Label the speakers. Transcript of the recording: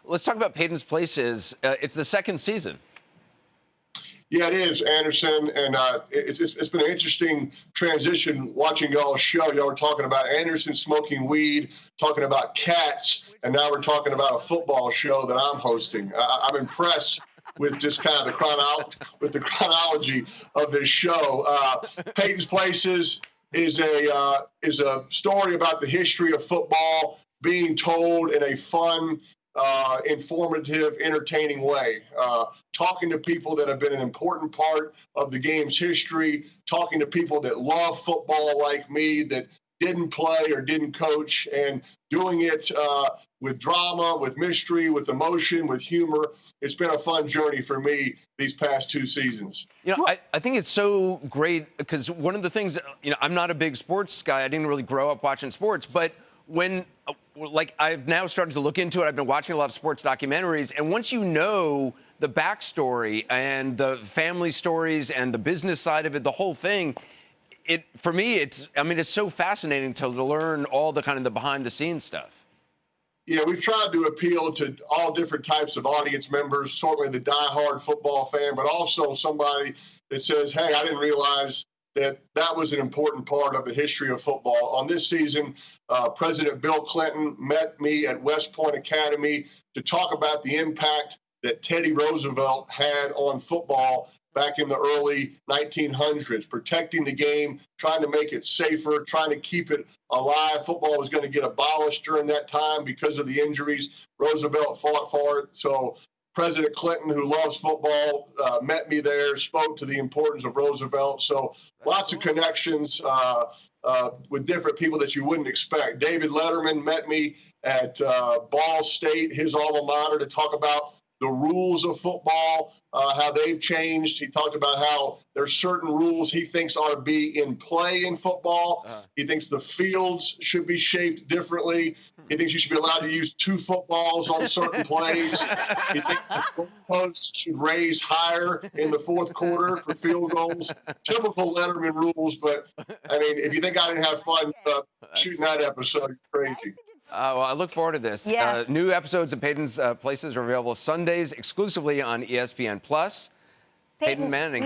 Speaker 1: Let's talk about Peyton's Places. It's the second season.
Speaker 2: Yeah, it is, Anderson, and it's been an interesting transition watching y'all's show. Y'all were talking about Anderson smoking weed, talking about cats, and now we're talking about a football show that I'm hosting. I'm impressed with just kind of the chronology of this show. Peyton's Places is a story about the history of football being told in a fun, informative, entertaining way. Talking to people that have been an important part of the game's history, talking to people that love football like me, that didn't play or didn't coach, and doing it with drama, with mystery, with emotion, with humor. It's been a fun journey for me these past 2 seasons.
Speaker 1: You know, I think it's so great because one of the things, I'm not a big sports guy. I didn't really grow up watching sports, but when, I've now started to look into it, I've been watching a lot of sports documentaries, and once you know the backstory and the family stories and the business side of it, the whole thing, for me, it's so fascinating to learn all the kind of the behind the scenes stuff.
Speaker 2: Yeah, we've tried to appeal to all different types of audience members, certainly the diehard football fan, but also somebody that says, hey, I didn't realize that was an important part of the history of football. On this season, President Bill Clinton met me at West Point Academy to talk about the impact that Teddy Roosevelt had on football back in the early 1900s, protecting the game, trying to make it safer, trying to keep it alive. Football was going to get abolished during that time because of the injuries. Roosevelt fought for it. So President Clinton, who loves football, met me there, spoke to the importance of Roosevelt. So lots of connections with different people that you wouldn't expect. David Letterman met me at Ball State, his alma mater, to talk about the rules of football, how they've changed. He talked about how there's certain rules he thinks ought to be in play in football. He thinks the fields should be shaped differently. He thinks you should be allowed to use 2 footballs on certain plays. He thinks the goalposts should raise higher in the fourth quarter for field goals. Typical Letterman rules, but, if you think I didn't have fun shooting that episode, you're crazy.
Speaker 1: Well, I look forward to this.
Speaker 3: Yeah.
Speaker 1: New episodes of Peyton's Places are available Sundays exclusively on ESPN+. Peyton Manning.